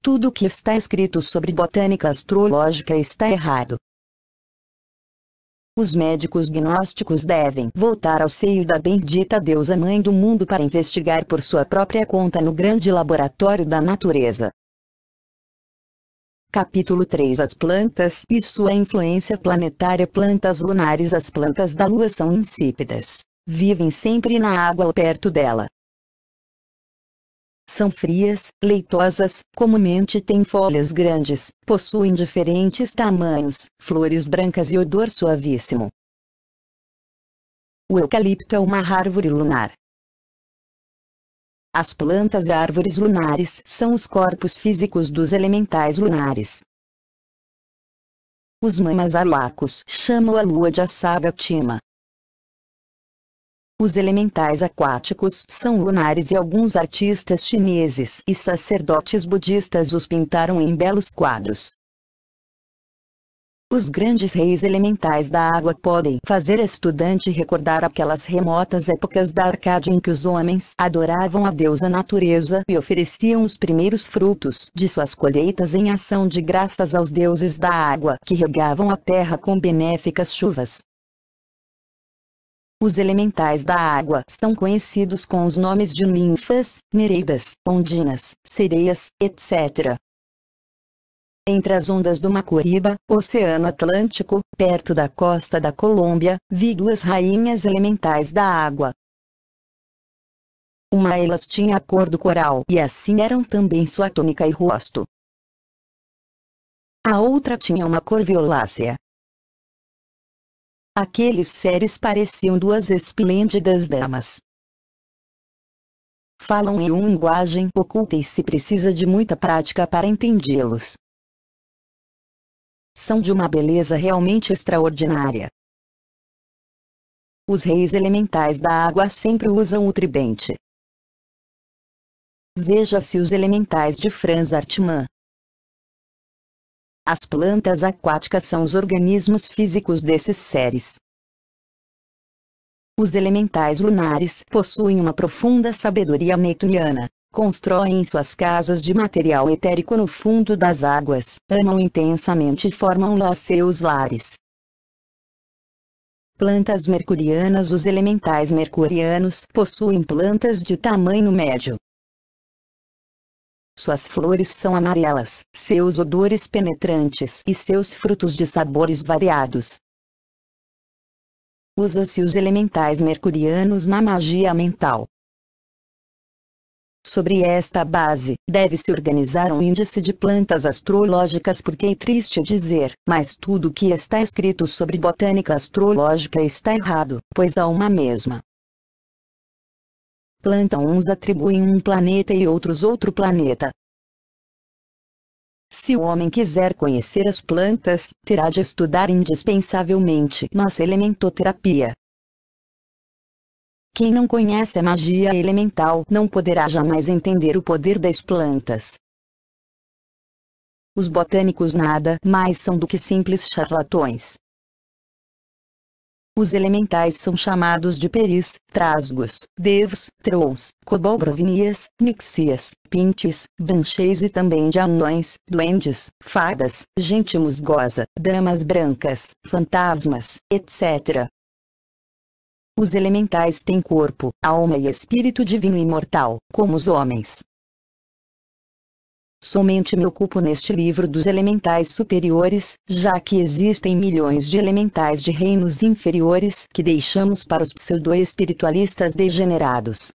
Tudo o que está escrito sobre botânica astrológica está errado. Os médicos gnósticos devem voltar ao seio da bendita deusa mãe do mundo para investigar por sua própria conta no grande laboratório da natureza. Capítulo 3. As plantas e sua influência planetária. Plantas lunares. As plantas da Lua são insípidas. Vivem sempre na água ou perto dela. São frias, leitosas, comumente têm folhas grandes, possuem diferentes tamanhos, flores brancas e odor suavíssimo. O eucalipto é uma árvore lunar. As plantas árvores lunares são os corpos físicos dos elementais lunares. Os mamas arhuacos chamam a lua de Asagatthima. Os elementais aquáticos são lunares e alguns artistas chineses e sacerdotes budistas os pintaram em belos quadros. Os grandes reis elementais da água podem fazer estudante recordar aquelas remotas épocas da Arcádia em que os homens adoravam a deusa natureza e ofereciam os primeiros frutos de suas colheitas em ação de graças aos deuses da água que regavam a terra com benéficas chuvas. Os elementais da água são conhecidos com os nomes de ninfas, nereidas, ondinas, sereias, etc. Entre as ondas do Macuíba, Oceano Atlântico, perto da costa da Colômbia, vi duas rainhas elementais da água. Uma delas tinha a cor do coral e assim eram também sua túnica e rosto. A outra tinha uma cor violácea. Aqueles seres pareciam duas esplêndidas damas. Falam em uma linguagem oculta e se precisa de muita prática para entendê-los. São de uma beleza realmente extraordinária. Os reis elementais da água sempre usam o tridente. Veja-se os elementais de Franz Hartmann. As plantas aquáticas são os organismos físicos desses seres. Os elementais lunares possuem uma profunda sabedoria neptuniana. Constroem suas casas de material etérico no fundo das águas, amam intensamente e formam lá seus lares. Plantas mercurianas. Os elementais mercurianos possuem plantas de tamanho médio. Suas flores são amarelas, seus odores penetrantes e seus frutos de sabores variados. Usa-se os elementais mercurianos na magia mental. Sobre esta base, deve-se organizar um índice de plantas astrológicas porque é triste dizer, mas tudo o que está escrito sobre botânica astrológica está errado, pois há uma mesma planta. Uns atribuem um planeta e outros outro planeta. Se o homem quiser conhecer as plantas, terá de estudar indispensavelmente nossa elementoterapia. Quem não conhece a magia elemental não poderá jamais entender o poder das plantas. Os botânicos nada mais são do que simples charlatões. Os elementais são chamados de peris, trasgos, devos, trolls, cobolbrovinias, nixias, pintes, banshees e também de anões, duendes, fadas, gente musgosa, damas brancas, fantasmas, etc. Os elementais têm corpo, alma e espírito divino imortal, como os homens. Somente me ocupo neste livro dos elementais superiores, já que existem milhões de elementais de reinos inferiores que deixamos para os pseudo-espiritualistas degenerados.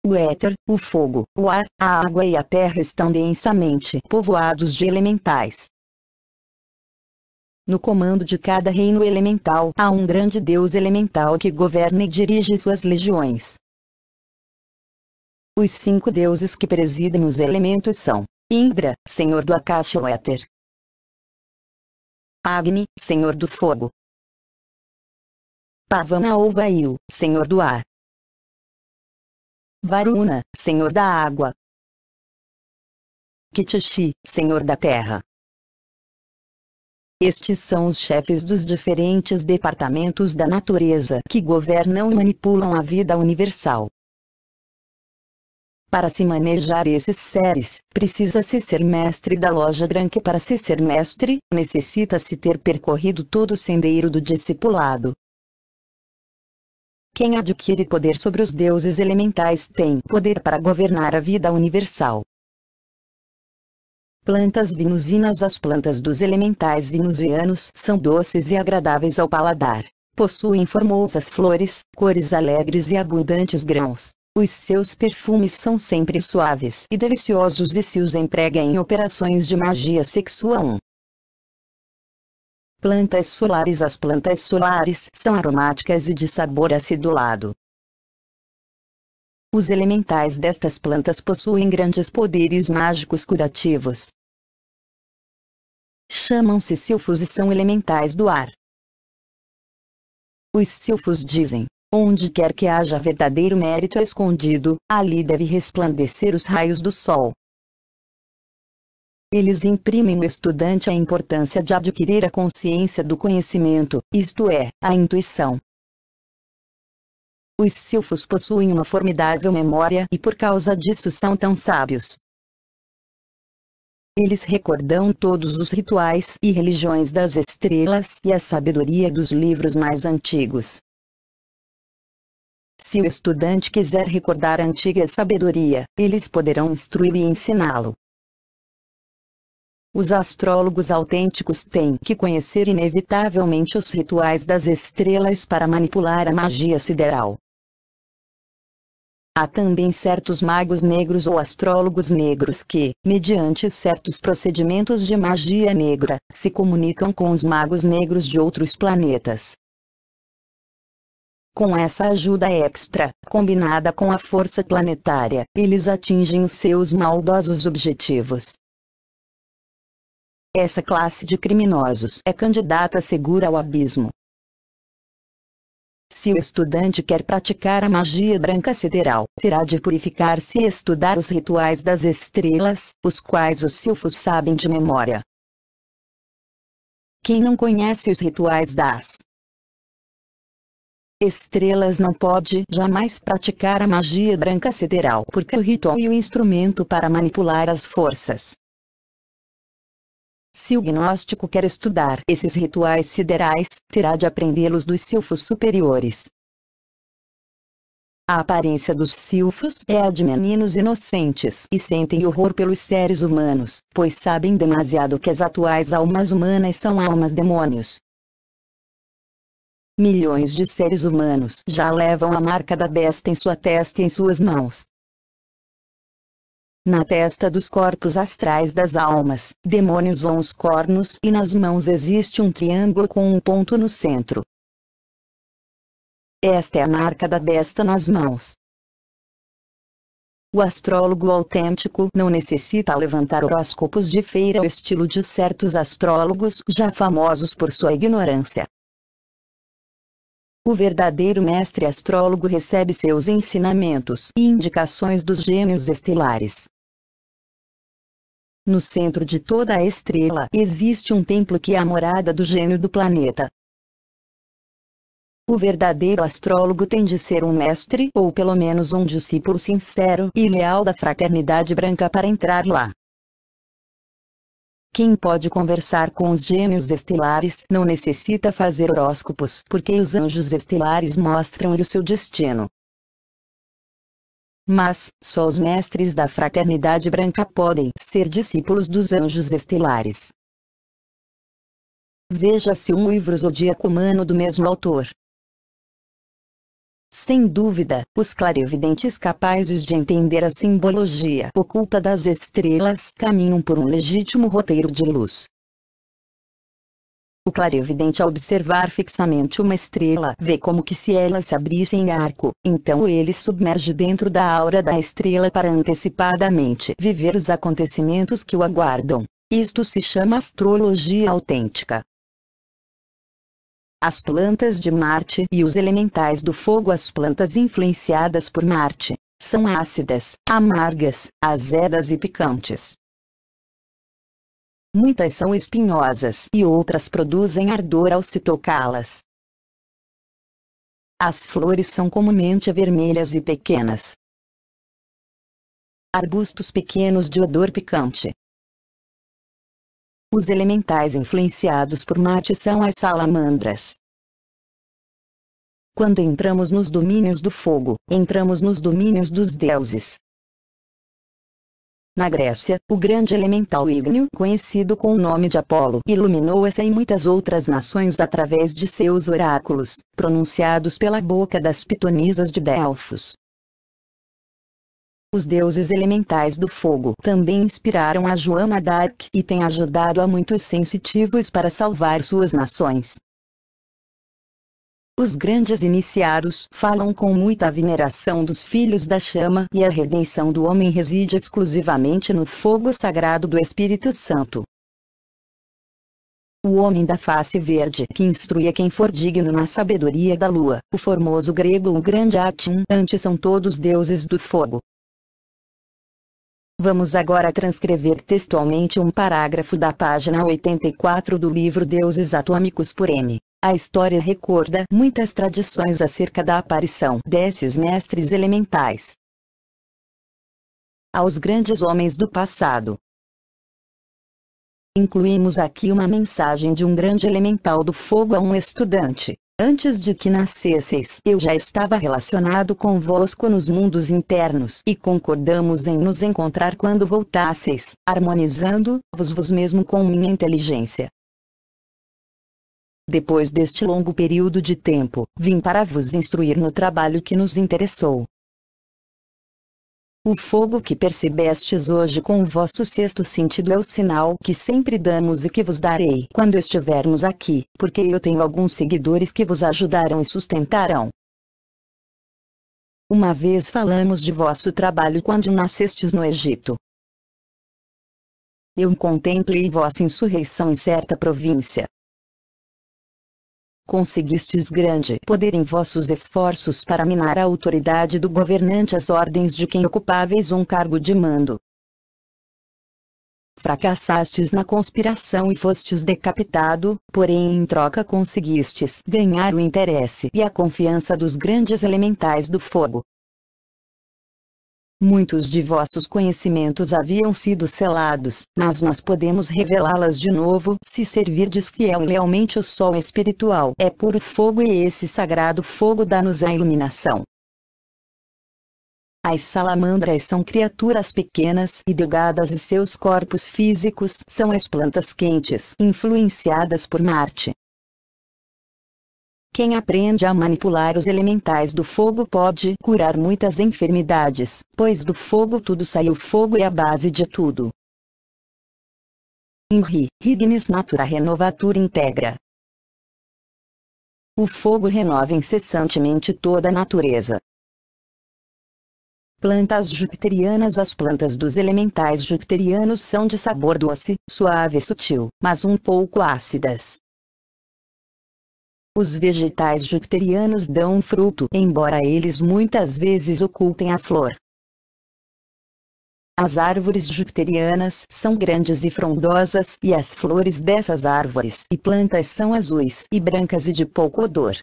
O éter, o fogo, o ar, a água e a terra estão densamente povoados de elementais. No comando de cada reino elemental há um grande deus elemental que governa e dirige suas legiões. Os 5 deuses que presidem os elementos são Indra, senhor do Akasha ou éter; Agni, senhor do fogo; Pavana ou Vayu, senhor do ar; Varuna, senhor da água; Kitishi, senhor da terra. Estes são os chefes dos diferentes departamentos da natureza que governam e manipulam a vida universal. Para se manejar esses seres, precisa-se ser mestre da loja branca. Para se ser mestre, necessita-se ter percorrido todo o sendeiro do discipulado. Quem adquire poder sobre os deuses elementais tem poder para governar a vida universal. Plantas venusinas. As plantas dos elementais venusianos são doces e agradáveis ao paladar. Possuem formosas flores, cores alegres e abundantes grãos. Os seus perfumes são sempre suaves e deliciosos e se os emprega em operações de magia sexual. Plantas solares. As plantas solares são aromáticas e de sabor acidulado. Os elementais destas plantas possuem grandes poderes mágicos curativos. Chamam-se silfos e são elementais do ar. Os silfos dizem: onde quer que haja verdadeiro mérito escondido, ali deve resplandecer os raios do sol. Eles imprimem no estudante a importância de adquirir a consciência do conhecimento, isto é, a intuição. Os silfos possuem uma formidável memória e por causa disso são tão sábios. Eles recordam todos os rituais e religiões das estrelas e a sabedoria dos livros mais antigos. Se o estudante quiser recordar a antiga sabedoria, eles poderão instruí-lo e ensiná-lo. Os astrólogos autênticos têm que conhecer inevitavelmente os rituais das estrelas para manipular a magia sideral. Há também certos magos negros ou astrólogos negros que, mediante certos procedimentos de magia negra, se comunicam com os magos negros de outros planetas. Com essa ajuda extra, combinada com a força planetária, eles atingem os seus maldosos objetivos. Essa classe de criminosos é candidata segura ao abismo. Se o estudante quer praticar a magia branca sideral, terá de purificar-se e estudar os rituais das estrelas, os quais os silfos sabem de memória. Quem não conhece os rituais das estrelas não pode jamais praticar a magia branca sideral, porque o ritual e o instrumento para manipular as forças. Se o gnóstico quer estudar esses rituais siderais, terá de aprendê-los dos silfos superiores. A aparência dos silfos é a de meninos inocentes e sentem horror pelos seres humanos, pois sabem demasiado que as atuais almas humanas são almas demônios. Milhões de seres humanos já levam a marca da besta em sua testa e em suas mãos. Na testa dos corpos astrais das almas, demônios vão os cornos e nas mãos existe um triângulo com um ponto no centro. Esta é a marca da besta nas mãos. O astrólogo autêntico não necessita levantar horóscopos de feira ao estilo de certos astrólogos já famosos por sua ignorância. O verdadeiro mestre astrólogo recebe seus ensinamentos e indicações dos gênios estelares. No centro de toda a estrela existe um templo que é a morada do gênio do planeta. O verdadeiro astrólogo tem de ser um mestre ou pelo menos um discípulo sincero e leal da fraternidade branca para entrar lá. Quem pode conversar com os gênios estelares não necessita fazer horóscopos, porque os anjos estelares mostram-lhe o seu destino. Mas, só os mestres da fraternidade branca podem ser discípulos dos anjos estelares. Veja-se um livro zodíaco humano do mesmo autor. Sem dúvida, os clarividentes capazes de entender a simbologia oculta das estrelas caminham por um legítimo roteiro de luz. O clarividente, ao observar fixamente uma estrela, vê como que se ela se abrisse em arco, então ele submerge dentro da aura da estrela para antecipadamente viver os acontecimentos que o aguardam. Isto se chama astrologia autêntica. As plantas de Marte e os elementais do fogo. As plantas influenciadas por Marte são ácidas, amargas, azedas e picantes. Muitas são espinhosas e outras produzem ardor ao se tocá-las. As flores são comumente vermelhas e pequenas. arbustos pequenos de odor picante. Os elementais influenciados por Marte são as salamandras. Quando entramos nos domínios do fogo, entramos nos domínios dos deuses. Na Grécia, o grande elemental ígneo, conhecido com o nome de Apolo, iluminou essa e muitas outras nações através de seus oráculos, pronunciados pela boca das pitonisas de Delfos. Os deuses elementais do fogo também inspiraram a Joana d'Arc e têm ajudado a muitos sensitivos para salvar suas nações. Os grandes iniciados falam com muita veneração dos filhos da chama e a redenção do homem reside exclusivamente no fogo sagrado do Espírito Santo. O homem da face verde que instrui a quem for digno na sabedoria da lua, o formoso grego o grande Atum, antes são todos deuses do fogo. Vamos agora transcrever textualmente um parágrafo da página 84 do livro Deuses Atômicos por M. A história recorda muitas tradições acerca da aparição desses mestres elementais aos grandes homens do passado. Incluímos aqui uma mensagem de um grande elemental do fogo a um estudante. Antes de que nascesseis, eu já estava relacionado convosco nos mundos internos e concordamos em nos encontrar quando voltasseis, harmonizando-vos vos mesmo com minha inteligência. Depois deste longo período de tempo, vim para vos instruir no trabalho que nos interessou. O fogo que percebestes hoje com o vosso sexto sentido é o sinal que sempre damos e que vos darei quando estivermos aqui, porque eu tenho alguns seguidores que vos ajudarão e sustentarão. Uma vez falamos de vosso trabalho quando nascestes no Egito. Eu contemplei vossa insurreição em certa província. Conseguistes grande poder em vossos esforços para minar a autoridade do governante às ordens de quem ocupáveis um cargo de mando. Fracassastes na conspiração e fostes decapitado, porém em troca conseguistes ganhar o interesse e a confiança dos grandes elementais do fogo. Muitos de vossos conhecimentos haviam sido selados, mas nós podemos revelá-las de novo se servirdes fiel e lealmente. O sol espiritual é puro fogo e esse sagrado fogo dá-nos a iluminação. As salamandras são criaturas pequenas e delgadas e seus corpos físicos são as plantas quentes influenciadas por Marte. Quem aprende a manipular os elementais do fogo pode curar muitas enfermidades, pois do fogo tudo sai. O fogo é a base de tudo. In Ignis Natura Renovatur Integra. O fogo renova incessantemente toda a natureza. Plantas jupiterianas. As plantas dos elementais jupiterianos são de sabor doce, suave e sutil, mas um pouco ácidas. Os vegetais jupiterianos dão fruto, embora eles muitas vezes ocultem a flor. As árvores jupiterianas são grandes e frondosas e as flores dessas árvores e plantas são azuis e brancas e de pouco odor.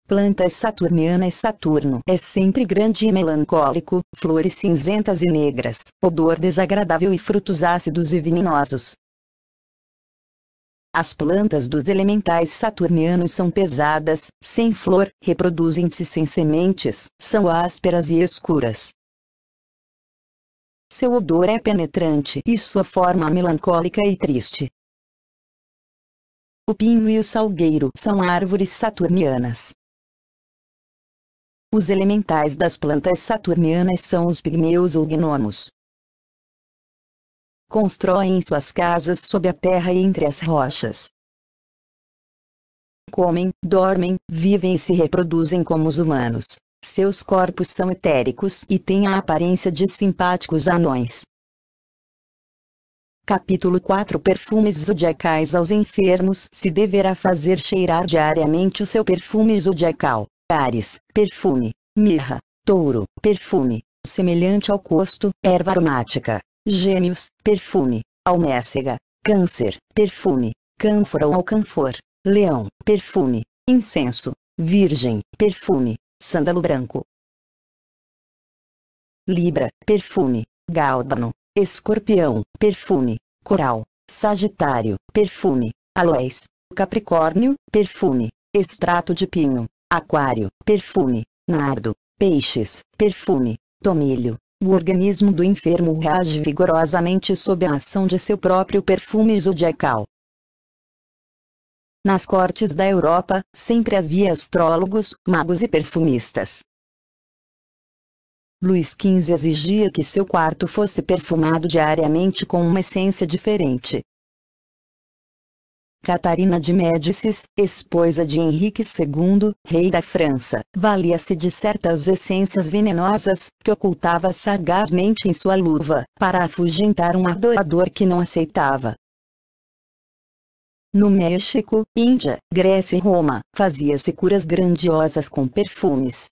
Plantas saturnianas. Saturno é sempre grande e melancólico, flores cinzentas e negras, odor desagradável e frutos ácidos e venenosos. As plantas dos elementais saturnianos são pesadas, sem flor, reproduzem-se sem sementes, são ásperas e escuras. Seu odor é penetrante e sua forma melancólica e triste. O pinho e o salgueiro são árvores saturnianas. Os elementais das plantas saturnianas são os pigmeus ou gnomos. Constroem suas casas sob a terra e entre as rochas. Comem, dormem, vivem e se reproduzem como os humanos. Seus corpos são etéricos e têm a aparência de simpáticos anões. Capítulo 4. Perfumes zodiacais. Aos enfermos se deverá fazer cheirar diariamente o seu perfume zodiacal. Áries, perfume. Mirra, touro, perfume, semelhante ao costo, erva aromática. Gêmeos, perfume. Almécega, câncer, perfume. Cânfora ou alcanfor. Leão, perfume. Incenso. Virgem, perfume. Sândalo branco. Libra, perfume. Gálbano, Escorpião, perfume. Coral, Sagitário, perfume. Aloés, Capricórnio, perfume. Extrato de pinho, Aquário, perfume. Nardo, Peixes, perfume. Tomilho. O organismo do enfermo reage vigorosamente sob a ação de seu próprio perfume zodiacal. Nas cortes da Europa, sempre havia astrólogos, magos e perfumistas. Luís XV exigia que seu quarto fosse perfumado diariamente com uma essência diferente. Catarina de Médicis, esposa de Henrique II, rei da França, valia-se de certas essências venenosas, que ocultava sagazmente em sua luva, para afugentar um adorador que não aceitava. No México, Índia, Grécia e Roma, fazia-se curas grandiosas com perfumes.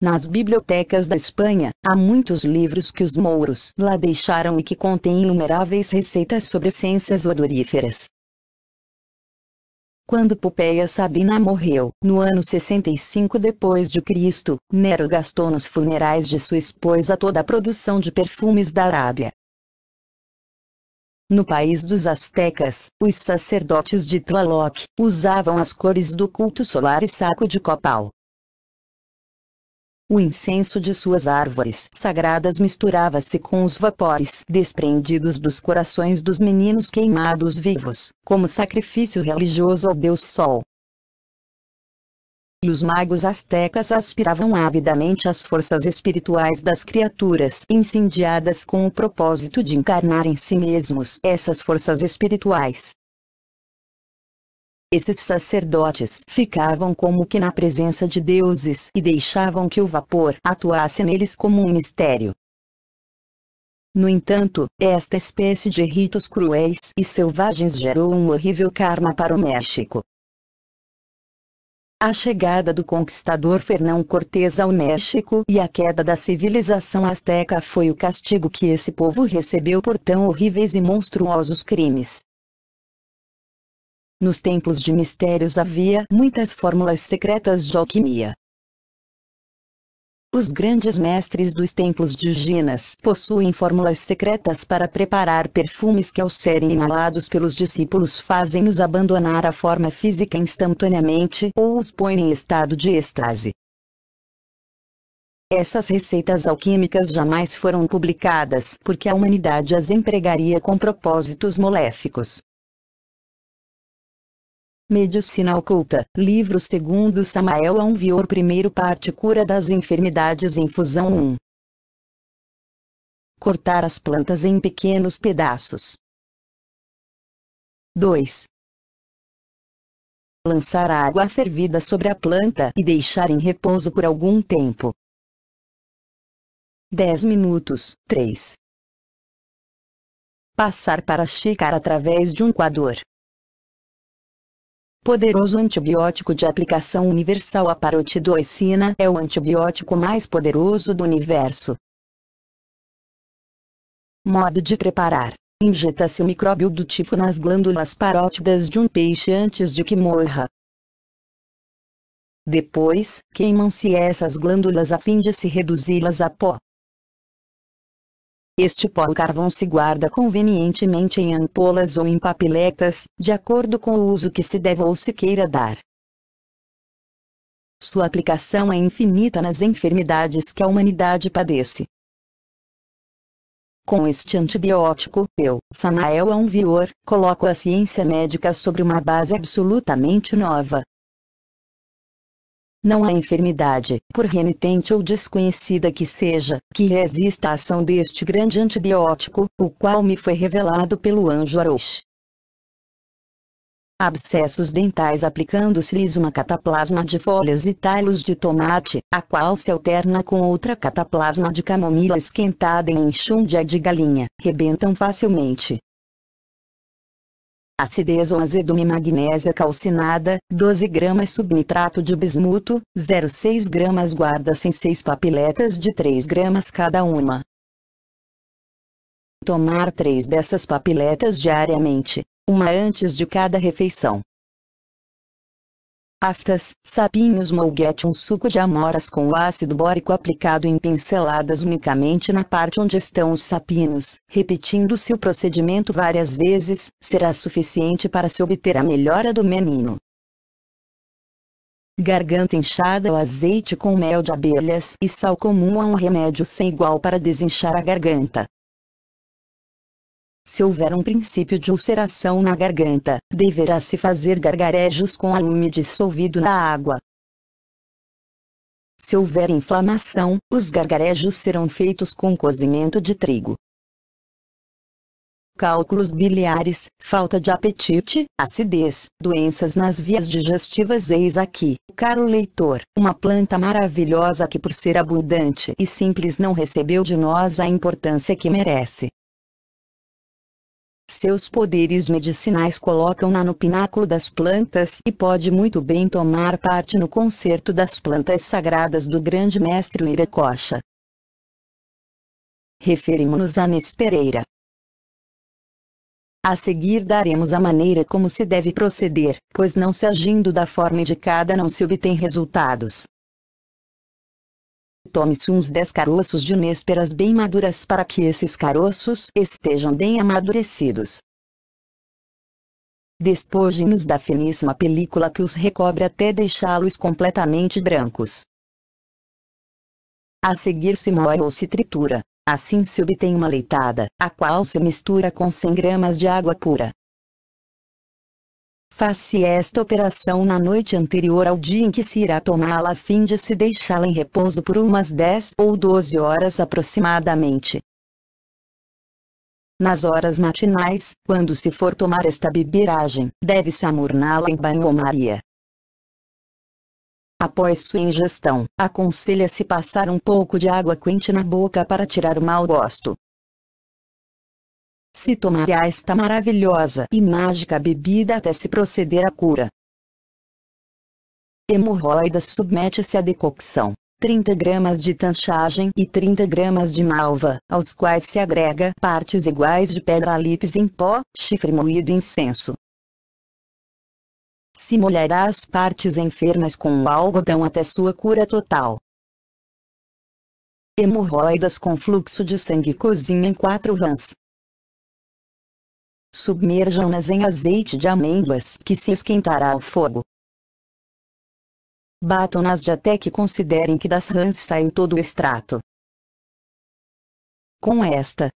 Nas bibliotecas da Espanha, há muitos livros que os mouros lá deixaram e que contêm inumeráveis receitas sobre essências odoríferas. Quando Popeia Sabina morreu, no ano 65 d.C., Nero gastou nos funerais de sua esposa toda a produção de perfumes da Arábia. No país dos astecas, os sacerdotes de Tlaloc usavam as cores do culto solar e saco de copal. O incenso de suas árvores sagradas misturava-se com os vapores desprendidos dos corações dos meninos queimados vivos, como sacrifício religioso ao deus Sol. E os magos astecas aspiravam avidamente as forças espirituais das criaturas incendiadas com o propósito de encarnar em si mesmos essas forças espirituais. Esses sacerdotes ficavam como que na presença de deuses e deixavam que o vapor atuasse neles como um mistério. No entanto, esta espécie de ritos cruéis e selvagens gerou um horrível karma para o México. A chegada do conquistador Fernão Cortés ao México e a queda da civilização asteca foi o castigo que esse povo recebeu por tão horríveis e monstruosos crimes. Nos templos de mistérios havia muitas fórmulas secretas de alquimia. Os grandes mestres dos templos de Ginas possuem fórmulas secretas para preparar perfumes que, ao serem inalados pelos discípulos, fazem-nos abandonar a forma física instantaneamente ou os põem em estado de êxtase. Essas receitas alquímicas jamais foram publicadas porque a humanidade as empregaria com propósitos maléficos. Medicina Oculta, livro 2º Samael Aunvior, 1ª parte, Cura das enfermidades, infusão 1. Cortar as plantas em pequenos pedaços. 2. Lançar água fervida sobre a planta e deixar em repouso por algum tempo. 10 minutos. 3. Passar para a xícara através de um coador. Poderoso antibiótico de aplicação universal. A parotidoicina é o antibiótico mais poderoso do universo. Modo de preparar: injeta-se o micróbio do tifo nas glândulas parótidas de um peixe antes de que morra. Depois, queimam-se essas glândulas a fim de se reduzi-las a pó. Este pó carvão se guarda convenientemente em ampolas ou em papiletas, de acordo com o uso que se deve ou se queira dar. Sua aplicação é infinita nas enfermidades que a humanidade padece. Com este antibiótico, eu, Samael Aunvior, coloco a ciência médica sobre uma base absolutamente nova. Não há enfermidade, por renitente ou desconhecida que seja, que resista à ação deste grande antibiótico, o qual me foi revelado pelo anjo Arosh. Abscessos dentais: aplicando-se-lhes uma cataplasma de folhas e talos de tomate, a qual se alterna com outra cataplasma de camomila esquentada em enxúndia de galinha, rebentam facilmente. Acidez ou azedume: magnésia calcinada, 12 gramas. Subnitrato de bismuto, 0,6 gramas. Guarda-se em 6 papiletas de 3 gramas cada uma. Tomar 3 dessas papiletas diariamente, uma antes de cada refeição. aftas, sapinhos molguete um suco de amoras com o ácido bórico aplicado em pinceladas unicamente na parte onde estão os sapinos. Repetindo-se o procedimento várias vezes, será suficiente para se obter a melhora do menino. Garganta inchada. O azeite com mel de abelhas e sal comum é um remédio sem igual para desinchar a garganta. Se houver um princípio de ulceração na garganta, deverá-se fazer gargarejos com alume dissolvido na água. Se houver inflamação, os gargarejos serão feitos com cozimento de trigo. Cálculos biliares, falta de apetite, acidez, doenças nas vias digestivas. Eis aqui, caro leitor, uma planta maravilhosa que por ser abundante e simples não recebeu de nós a importância que merece. Seus poderes medicinais colocam-na no pináculo das plantas e pode muito bem tomar parte no concerto das plantas sagradas do grande mestre Wiracocha. Referimos-nos a Nespereira. A seguir daremos a maneira como se deve proceder, pois não se agindo da forma indicada não se obtém resultados. Tome-se uns 10 caroços de nésperas bem maduras para que esses caroços estejam bem amadurecidos. Despoje-nos da finíssima película que os recobre até deixá-los completamente brancos. A seguir se moe ou se tritura. Assim se obtém uma leitada, a qual se mistura com 100 gramas de água pura. Faz-se esta operação na noite anterior ao dia em que se irá tomá-la a fim de se deixá-la em repouso por umas 10 ou 12 horas aproximadamente. Nas horas matinais, quando se for tomar esta bebiragem, deve-se amorná-la em banho-maria. Após sua ingestão, aconselha-se passar um pouco de água quente na boca para tirar o mau gosto. Se tomará esta maravilhosa e mágica bebida até se proceder à cura. Hemorroidas. Submete-se à decocção 30 gramas de tanchagem e 30 gramas de malva, aos quais se agrega partes iguais de pedra-lípis em pó, chifre moído e incenso. Se molhará as partes enfermas com o algodão até sua cura total. Hemorroidas com fluxo de sangue. Cozinha em 4 rãs. Submerjam-nas em azeite de amêndoas que se esquentará ao fogo. Batam-nas de até que considerem que das rãs saiu todo o extrato. Com esta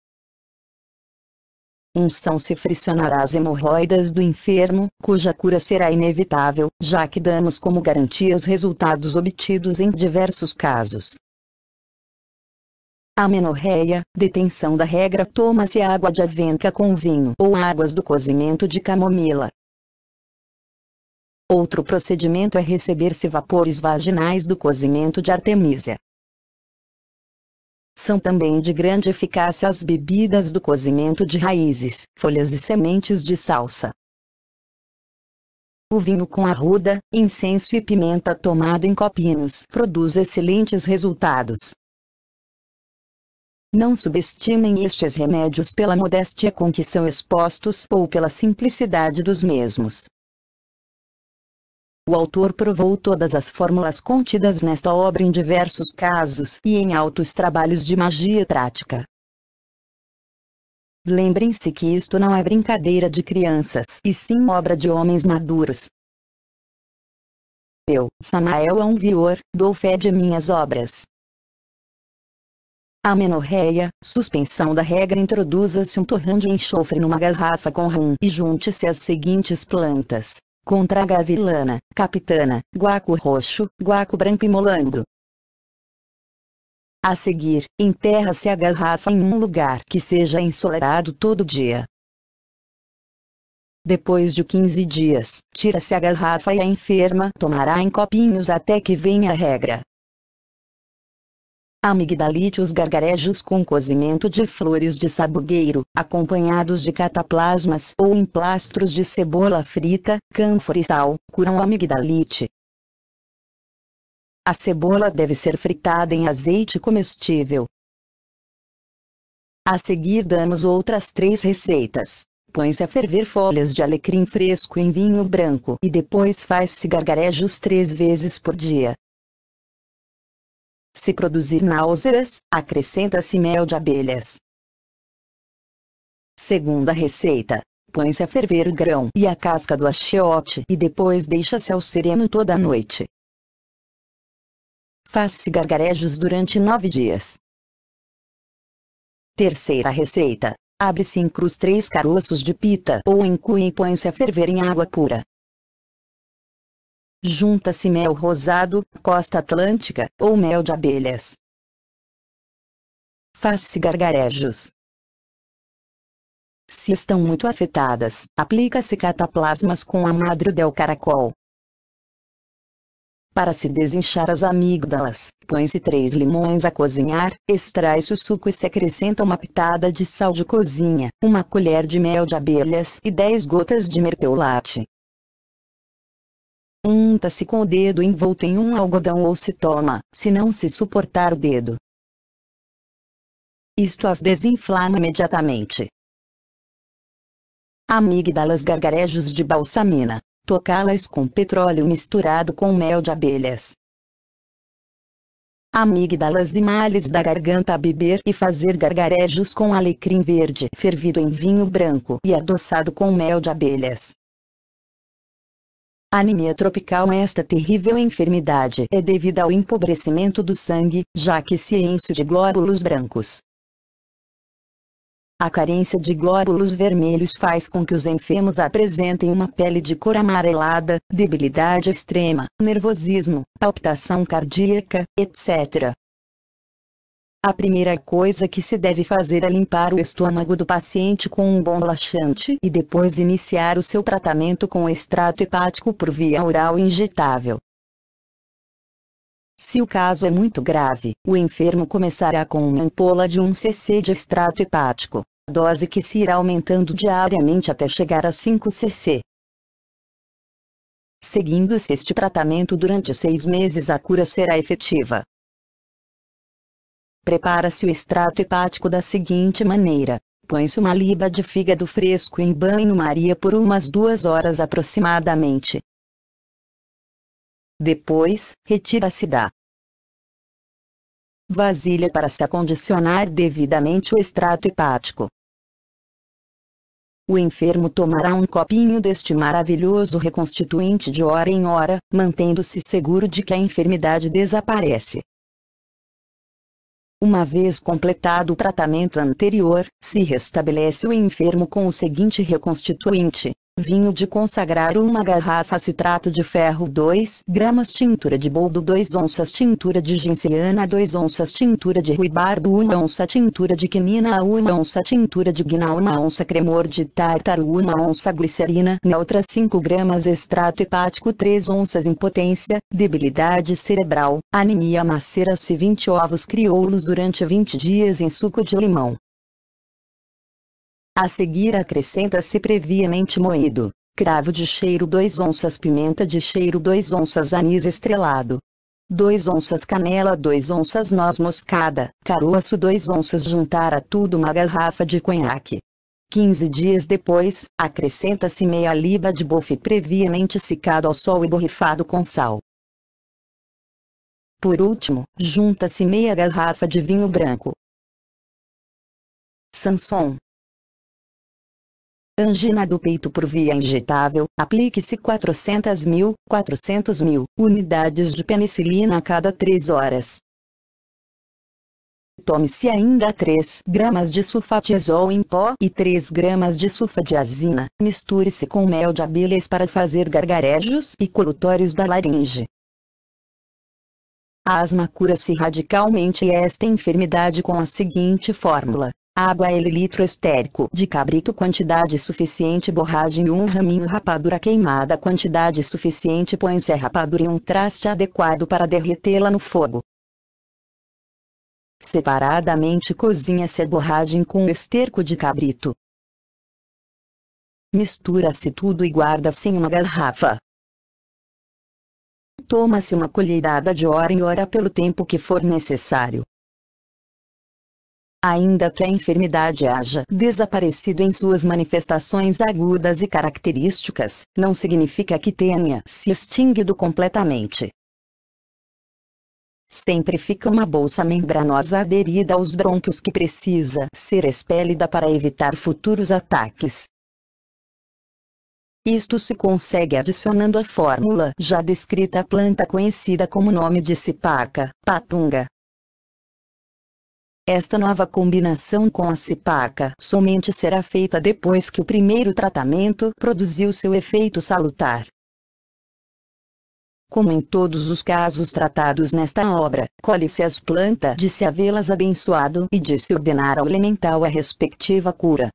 unção se friccionará as hemorroidas do enfermo, cuja cura será inevitável, já que damos como garantia os resultados obtidos em diversos casos. Amenorreia, detenção da regra. Toma-se água de avenca com vinho ou águas do cozimento de camomila. Outro procedimento é receber-se vapores vaginais do cozimento de artemisia. São também de grande eficácia as bebidas do cozimento de raízes, folhas e sementes de salsa. O vinho com arruda, incenso e pimenta tomado em copinhos produz excelentes resultados. Não subestimem estes remédios pela modéstia com que são expostos ou pela simplicidade dos mesmos. O autor provou todas as fórmulas contidas nesta obra em diversos casos e em altos trabalhos de magia prática. Lembrem-se que isto não é brincadeira de crianças, e sim obra de homens maduros. Eu, Samael Anvior, dou fé de minhas obras. Amenorreia, suspensão da regra. Introduza-se um torrão de enxofre numa garrafa com rum e junte-se as seguintes plantas: contra gavilana, capitana, guaco roxo, guaco branco e molango. A seguir, enterra-se a garrafa em um lugar que seja ensolarado todo dia. Depois de 15 dias, tira-se a garrafa e a enferma tomará em copinhos até que venha a regra. Amigdalite. Os gargarejos com cozimento de flores de sabugueiro, acompanhados de cataplasmas ou emplastros de cebola frita, cânfora e sal, curam a amigdalite. A cebola deve ser fritada em azeite comestível. A seguir damos outras 3 receitas. põe-se a ferver folhas de alecrim fresco em vinho branco e depois faz-se gargarejos 3 vezes por dia. Se produzir náuseas, acrescenta-se mel de abelhas. Segunda receita. Põe-se a ferver o grão e a casca do achiote e depois deixa-se ao sereno toda a noite. Faz-se gargarejos durante 9 dias. Terceira receita. Abre-se em cruz 3 caroços de pita ou em cuia e põe-se a ferver em água pura. Junta-se mel rosado, costa atlântica, ou mel de abelhas. Faz-se gargarejos. Se estão muito afetadas, aplica-se cataplasmas com amadro del caracol. Para se desinchar as amígdalas, põe-se 3 limões a cozinhar, extrai-se o suco e se acrescenta uma pitada de sal de cozinha, uma colher de mel de abelhas e 10 gotas de mertiolate. Unta-se com o dedo envolto em um algodão ou se toma, se não se suportar o dedo. Isto as desinflama imediatamente. Amígdalas gargarejos de balsamina. Tocá-las com petróleo misturado com mel de abelhas. Amígdalas e males da garganta a beber e fazer gargarejos com alecrim verde fervido em vinho branco e adoçado com mel de abelhas. Anemia tropical. Esta terrível enfermidade é devida ao empobrecimento do sangue, já que se enche de glóbulos brancos. A carência de glóbulos vermelhos faz com que os enfermos apresentem uma pele de cor amarelada, debilidade extrema, nervosismo, palpitação cardíaca, etc. A primeira coisa que se deve fazer é limpar o estômago do paciente com um bom laxante e depois iniciar o seu tratamento com extrato hepático por via oral injetável. Se o caso é muito grave, o enfermo começará com uma ampola de 1 cc de extrato hepático, dose que se irá aumentando diariamente até chegar a 5 cc. Seguindo-se este tratamento durante 6 meses, a cura será efetiva. Prepara-se o extrato hepático da seguinte maneira: põe-se uma libra de fígado fresco em banho-maria por umas 2 horas aproximadamente. Depois, retira-se da vasilha para se acondicionar devidamente o extrato hepático. O enfermo tomará um copinho deste maravilhoso reconstituinte de hora em hora, mantendo-se seguro de que a enfermidade desaparece. Uma vez completado o tratamento anterior, se restabelece o enfermo com o seguinte reconstituinte: vinho de consagrar 1 garrafa, citrato de ferro 2 gramas, tintura de boldo 2 onças, tintura de genciana 2 onças, tintura de ruibarbo 1 onça, tintura de quinina 1 onça, tintura de guiná 1 onça, cremor de tártaro 1 onça, glicerina neutra 5 gramas, extrato hepático 3 onças, impotência, debilidade cerebral, anemia. Macera-se 20 ovos crioulos durante 20 dias em suco de limão. A seguir acrescenta-se previamente moído, cravo de cheiro 2 onças, pimenta de cheiro 2 onças, anis estrelado 2 onças, canela 2 onças, noz moscada, caroço 2 onças. Juntar a tudo uma garrafa de conhaque. 15 dias depois, acrescenta-se meia libra de bofe previamente secado ao sol e borrifado com sal. Por último, junta-se meia garrafa de vinho branco. Sanson. Angina do peito por via injetável, aplique-se 400.000 unidades de penicilina a cada 3 horas. Tome-se ainda 3 gramas de sulfatizol em pó e 3 gramas de sulfadiazina. Misture-se com mel de abelhas para fazer gargarejos e colutórios da laringe. A asma cura-se radicalmente esta enfermidade com a seguinte fórmula: água L litro estérico de cabrito, quantidade suficiente, borragem 1 raminho, rapadura queimada, quantidade suficiente, põe-se a rapadura em um traste adequado para derretê-la no fogo. Separadamente cozinha-se a borragem com o esterco de cabrito. Mistura-se tudo e guarda-se em uma garrafa. Toma-se uma colherada de hora em hora pelo tempo que for necessário. Ainda que a enfermidade haja desaparecido em suas manifestações agudas e características, não significa que tenha se extinguido completamente. Sempre fica uma bolsa membranosa aderida aos brônquios que precisa ser expelida para evitar futuros ataques. Isto se consegue adicionando a fórmula já descrita à planta conhecida como nome de cipaca, patunga. Esta nova combinação com a cipaca somente será feita depois que o primeiro tratamento produziu seu efeito salutar. Como em todos os casos tratados nesta obra, colhe-se as plantas de se havê-las abençoado e de se ordenar ao elemental a respectiva cura.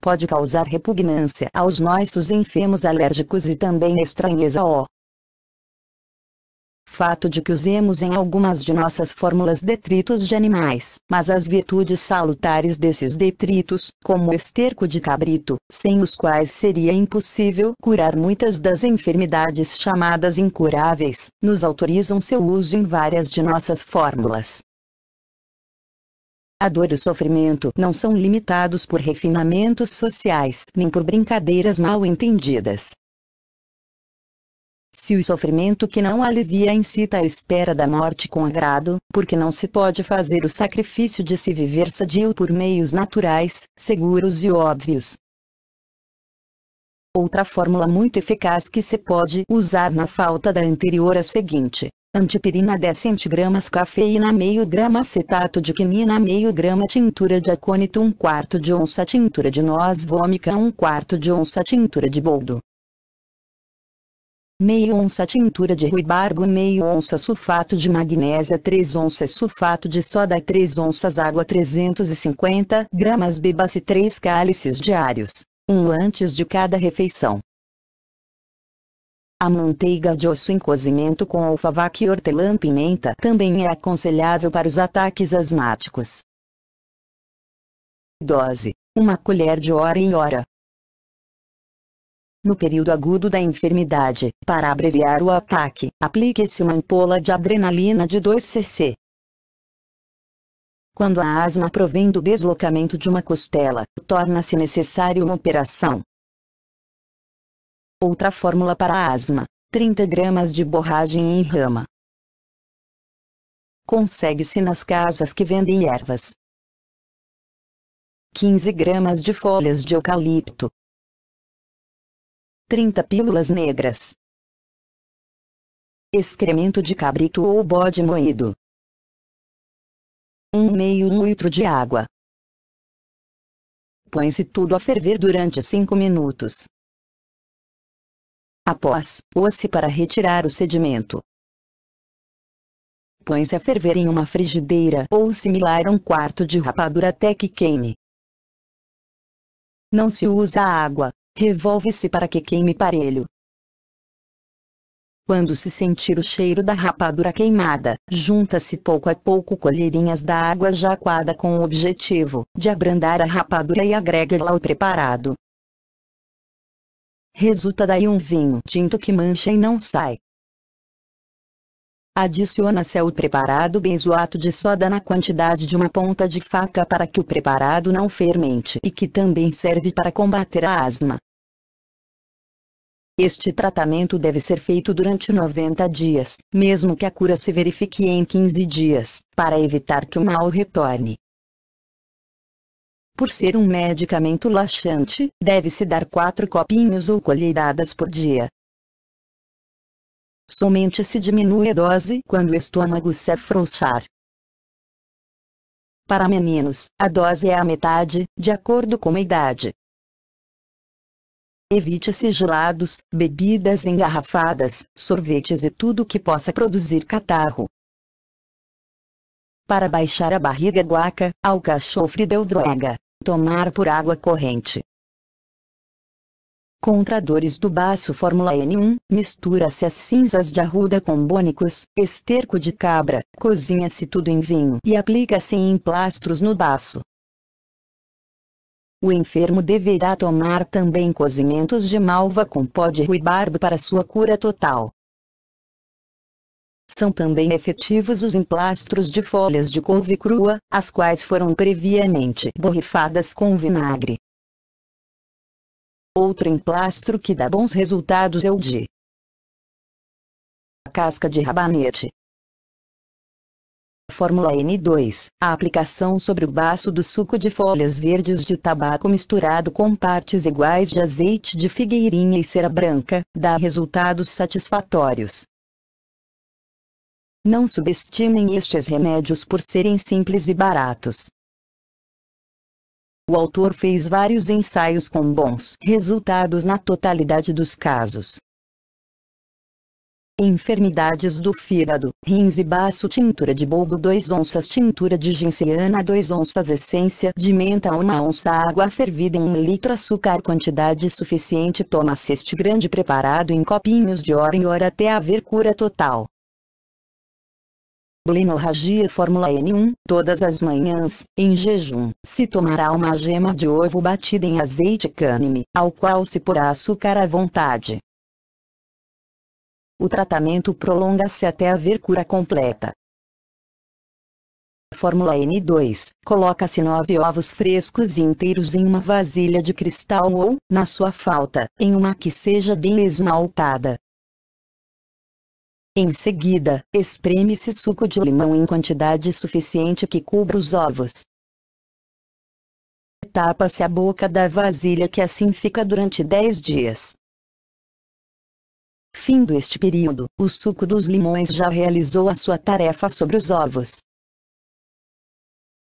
Pode causar repugnância aos nossos enfermos alérgicos e também estranheza ao fato de que usemos em algumas de nossas fórmulas detritos de animais, mas as virtudes salutares desses detritos, como o esterco de cabrito, sem os quais seria impossível curar muitas das enfermidades chamadas incuráveis, nos autorizam seu uso em várias de nossas fórmulas. A dor e o sofrimento não são limitados por refinamentos sociais, nem por brincadeiras mal entendidas. Se o sofrimento que não alivia incita a espera da morte com agrado, porque não se pode fazer o sacrifício de se viver sadio por meios naturais, seguros e óbvios. Outra fórmula muito eficaz que se pode usar na falta da anterior é a seguinte: antipirina 10 cg cafeína meio grama acetato de quinina meio grama tintura de acônito 1/4 de onça tintura de noz vômica 1/4 de onça tintura de boldo meio onça tintura de ruibarbo meio onça sulfato de magnésia 3 onças sulfato de soda 3 onças água 350 gramas beba-se 3 cálices diários, antes de cada refeição. A manteiga de osso em cozimento com alfavaca e hortelã-pimenta também é aconselhável para os ataques asmáticos. Dose: 1 colher de hora em hora. No período agudo da enfermidade, para abreviar o ataque, aplique-se uma ampola de adrenalina de 2 cc. Quando a asma provém do deslocamento de uma costela, torna-se necessário uma operação. Outra fórmula para a asma: 30 gramas de borragem em rama. Consegue-se nas casas que vendem ervas. 15 gramas de folhas de eucalipto. 30 pílulas negras. Excremento de cabrito ou bode moído. 1/2 litro de água. Põe-se tudo a ferver durante 5 minutos. Após, coa-se para retirar o sedimento. Põe-se a ferver em uma frigideira ou similar a um quarto de rapadura até que queime. Não se usa água, revolve-se para que queime parelho. Quando se sentir o cheiro da rapadura queimada, junta-se pouco a pouco colherinhas da água já coada com o objetivo de abrandar a rapadura e agrega-la ao preparado. Resulta daí um vinho tinto que mancha e não sai. Adiciona-se ao preparado benzoato de soda na quantidade de uma ponta de faca para que o preparado não fermente e que também serve para combater a asma. Este tratamento deve ser feito durante 90 dias, mesmo que a cura se verifique em 15 dias, para evitar que o mal retorne. Por ser um medicamento laxante, deve-se dar 4 copinhos ou colheradas por dia. Somente se diminui a dose quando o estômago se afrouxar. Para meninos, a dose é a metade, de acordo com a idade. Evite-se gelados, bebidas engarrafadas, sorvetes e tudo que possa produzir catarro. Para baixar a barriga guaca, alcachofre deu droga. Tomar por água corrente. Contra dores do baço fórmula N1, mistura-se as cinzas de arruda com bônicos, esterco de cabra, cozinha-se tudo em vinho e aplica-se em emplastros no baço. O enfermo deverá tomar também cozimentos de malva com pó de ruibarbo para sua cura total. São também efetivos os emplastros de folhas de couve crua, as quais foram previamente borrifadas com vinagre. Outro emplastro que dá bons resultados é o de casca de rabanete. Fórmula N2, a aplicação sobre o baço do suco de folhas verdes de tabaco misturado com partes iguais de azeite de figueirinha e cera branca, dá resultados satisfatórios. Não subestimem estes remédios por serem simples e baratos. O autor fez vários ensaios com bons resultados na totalidade dos casos. Enfermidades do fígado, rins e baço: tintura de boldo 2 onças, tintura de genciana 2 onças, essência de menta 1 onça, água fervida em 1 litro, açúcar quantidade suficiente. Toma-se este grande preparado em copinhos de hora em hora até haver cura total. Blenorragia Fórmula N1, todas as manhãs, em jejum, se tomará uma gema de ovo batida em azeite cânime, ao qual se porá açúcar à vontade. O tratamento prolonga-se até haver cura completa. Fórmula N2, coloca-se 9 ovos frescos e inteiros em uma vasilha de cristal ou, na sua falta, em uma que seja bem esmaltada. Em seguida, espreme-se suco de limão em quantidade suficiente que cubra os ovos. Tapa-se a boca da vasilha, que assim fica durante 10 dias. Findo este período, o suco dos limões já realizou a sua tarefa sobre os ovos.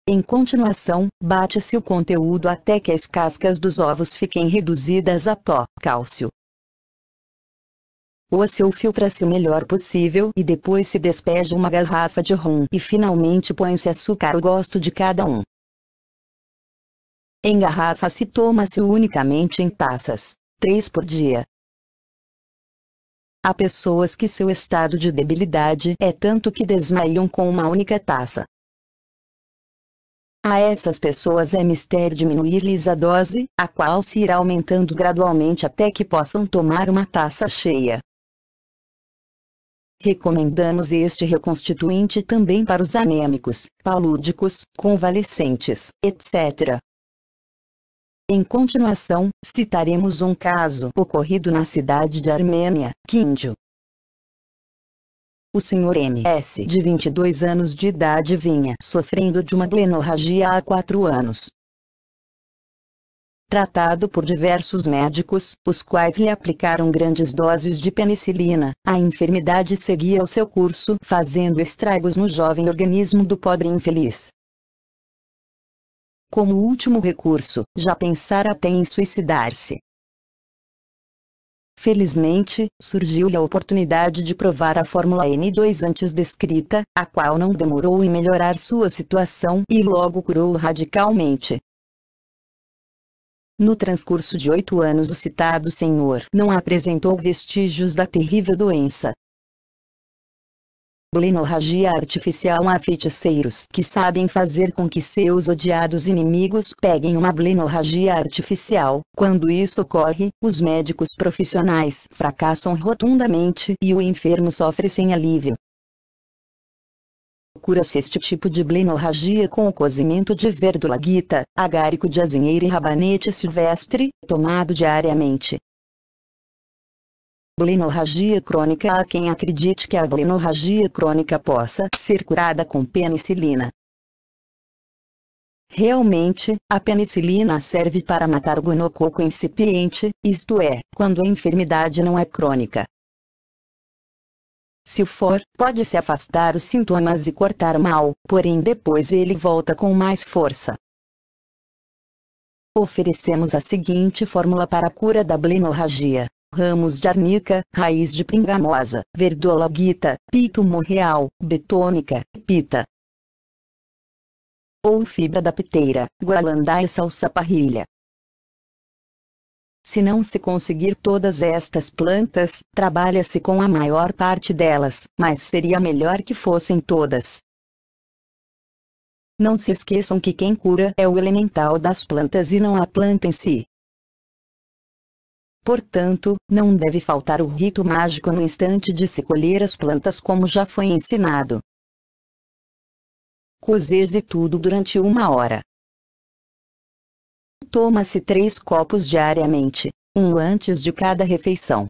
Em continuação, bate-se o conteúdo até que as cascas dos ovos fiquem reduzidas a pó, cálcio. Ou filtra-se o melhor possível e depois se despeja uma garrafa de rum e finalmente põe-se açúcar ao gosto de cada um. Engarrafa-se e toma-se unicamente em taças, 3 por dia. Há pessoas que seu estado de debilidade é tanto que desmaiam com uma única taça. A essas pessoas é mister diminuir-lhes a dose, a qual se irá aumentando gradualmente até que possam tomar uma taça cheia. Recomendamos este reconstituinte também para os anêmicos, palúdicos, convalescentes, etc. Em continuação, citaremos um caso ocorrido na cidade de Armênia, Quíndio. O Sr. M.S., de 22 anos de idade, vinha sofrendo de uma blenorragia há 4 anos. Tratado por diversos médicos, os quais lhe aplicaram grandes doses de penicilina, a enfermidade seguia o seu curso, fazendo estragos no jovem organismo do pobre infeliz. Como último recurso, já pensara até em suicidar-se. Felizmente, surgiu-lhe a oportunidade de provar a fórmula N2 antes descrita, a qual não demorou em melhorar sua situação e logo curou radicalmente. No transcurso de 8 anos o citado senhor não apresentou vestígios da terrível doença. Blenorragia artificial. Há feiticeiros que sabem fazer com que seus odiados inimigos peguem uma blenorragia artificial. Quando isso ocorre, os médicos profissionais fracassam rotundamente e o enfermo sofre sem alívio. Cura-se este tipo de blenorragia com o cozimento de verdolaguita, agárico de azinheiro e rabanete silvestre, tomado diariamente. Blenorragia crônica. Há quem acredite que a blenorragia crônica possa ser curada com penicilina. Realmente, a penicilina serve para matar o gonococo incipiente, isto é, quando a enfermidade não é crônica. Se o for, pode-se afastar os sintomas e cortar mal, porém depois ele volta com mais força. Oferecemos a seguinte fórmula para a cura da blenorragia: ramos de arnica, raiz de pingamosa, verdolaguita, pítumo real, betônica, pita. Ou fibra da piteira, gualandá e salsa-parrilha. Se não se conseguir todas estas plantas, trabalha-se com a maior parte delas, mas seria melhor que fossem todas. Não se esqueçam que quem cura é o elemental das plantas e não a planta em si. Portanto, não deve faltar o rito mágico no instante de se colher as plantas como já foi ensinado. Cozese tudo durante 1 hora. Toma-se 3 copos diariamente, um antes de cada refeição.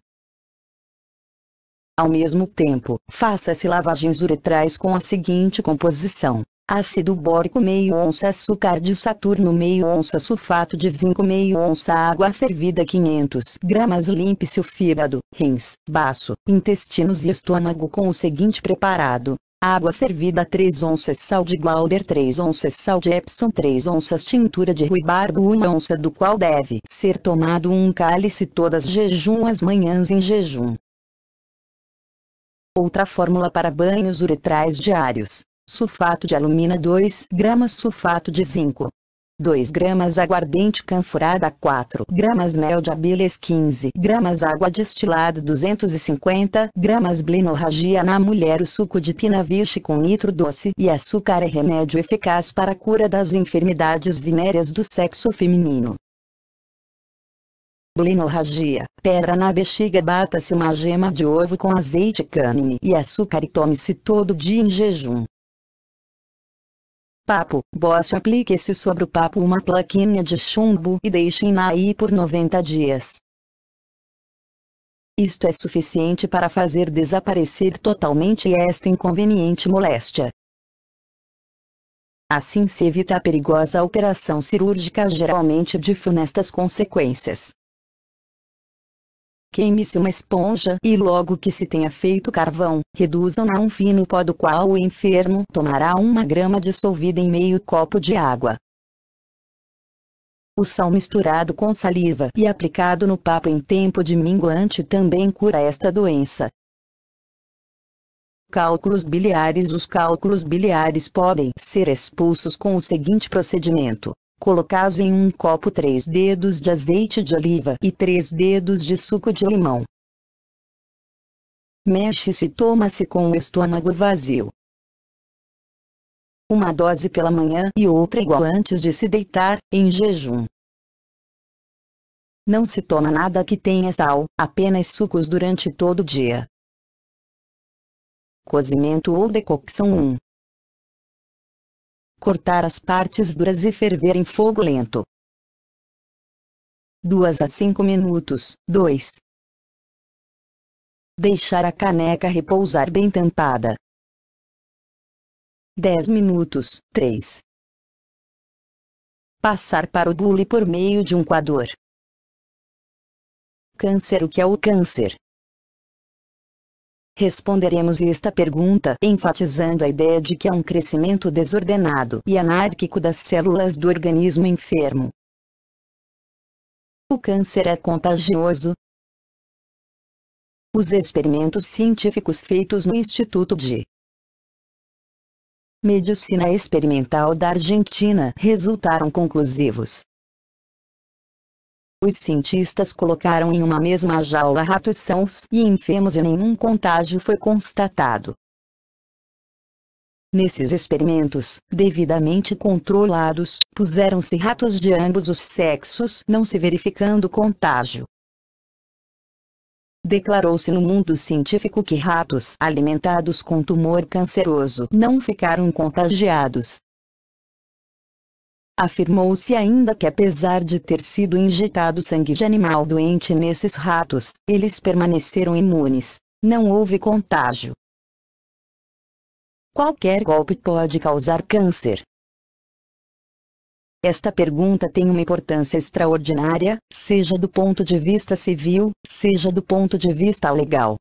Ao mesmo tempo, faça-se lavagens uretrais com a seguinte composição: ácido bórico meio onça, açúcar de Saturno meio onça, sulfato de zinco meio onça, água fervida 500 gramas. Limpe-se o fígado, rins, baço, intestinos e estômago com o seguinte preparado: água fervida 3 onças, sal de Glauber 3 onças, sal de Epsom 3 onças, tintura de ruibarbo 1 onça, do qual deve ser tomado 1 cálice todas jejum às manhãs em jejum. Outra fórmula para banhos uretrais diários: sulfato de alumina 2 gramas, sulfato de zinco 2 gramas, aguardente canforada 4 gramas, mel de abelhas 15 gramas, água destilada 250 gramas. Blenorragia na mulher: o suco de pinaviche com nitro doce e açúcar é remédio eficaz para a cura das enfermidades venéreas do sexo feminino. Blenorragia: pedra na bexiga, bata-se uma gema de ovo com azeite cânime e açúcar e tome-se todo dia em jejum. Papo: bócio: aplique-se sobre o papo uma plaquinha de chumbo e deixe-na aí por 90 dias. Isto é suficiente para fazer desaparecer totalmente esta inconveniente moléstia. Assim se evita a perigosa operação cirúrgica, geralmente de funestas consequências. Queime-se uma esponja e, logo que se tenha feito carvão, reduzam-na a um fino pó, do qual o enfermo tomará 1 grama dissolvida em meio copo de água. O sal misturado com saliva e aplicado no papo em tempo de minguante também cura esta doença. Cálculos biliares: os cálculos biliares podem ser expulsos com o seguinte procedimento: colocados em 1 copo 3 dedos de azeite de oliva e 3 dedos de suco de limão. Mexe-se e toma-se com o estômago vazio. Uma dose pela manhã e outra igual antes de se deitar, em jejum. Não se toma nada que tenha sal, apenas sucos durante todo o dia. Cozimento ou decocção 1. Cortar as partes duras e ferver em fogo lento. 2 a 5 minutos. 2. Deixar a caneca repousar bem tampada. 10 minutos. 3. Passar para o bule por meio de um coador. Câncer: o que é o câncer? Responderemos esta pergunta enfatizando a ideia de que é um crescimento desordenado e anárquico das células do organismo enfermo. O câncer é contagioso? Os experimentos científicos feitos no Instituto de Medicina Experimental da Argentina resultaram conclusivos. Os cientistas colocaram em uma mesma jaula ratos sãos e enfermos e nenhum contágio foi constatado. Nesses experimentos, devidamente controlados, puseram-se ratos de ambos os sexos, não se verificando contágio. Declarou-se no mundo científico que ratos alimentados com tumor canceroso não ficaram contagiados. Afirmou-se ainda que, apesar de ter sido injetado sangue de animal doente nesses ratos, eles permaneceram imunes. Não houve contágio. Qualquer golpe pode causar câncer? Esta pergunta tem uma importância extraordinária, seja do ponto de vista civil, seja do ponto de vista legal.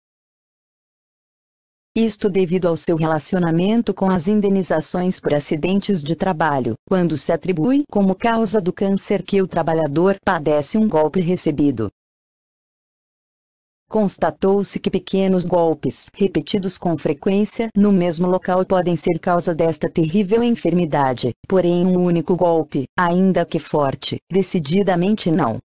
Isto devido ao seu relacionamento com as indenizações por acidentes de trabalho, quando se atribui como causa do câncer que o trabalhador padece um golpe recebido. Constatou-se que pequenos golpes, repetidos com frequência no mesmo local, podem ser causa desta terrível enfermidade, porém um único golpe, ainda que forte, decididamente não.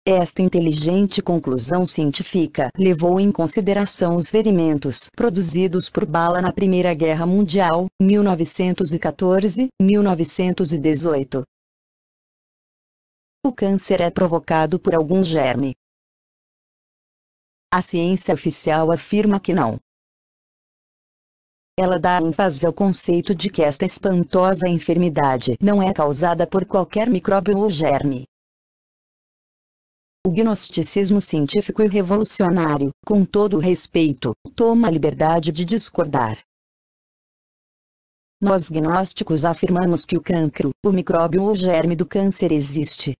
Esta inteligente conclusão científica levou em consideração os ferimentos produzidos por bala na Primeira Guerra Mundial, 1914, 1918. O câncer é provocado por algum germe. A ciência oficial afirma que não. Ela dá ênfase ao conceito de que esta espantosa enfermidade não é causada por qualquer micróbio ou germe. O gnosticismo científico e revolucionário, com todo o respeito, toma a liberdade de discordar. Nós gnósticos afirmamos que o cancro, o micróbio ou germe do câncer existe.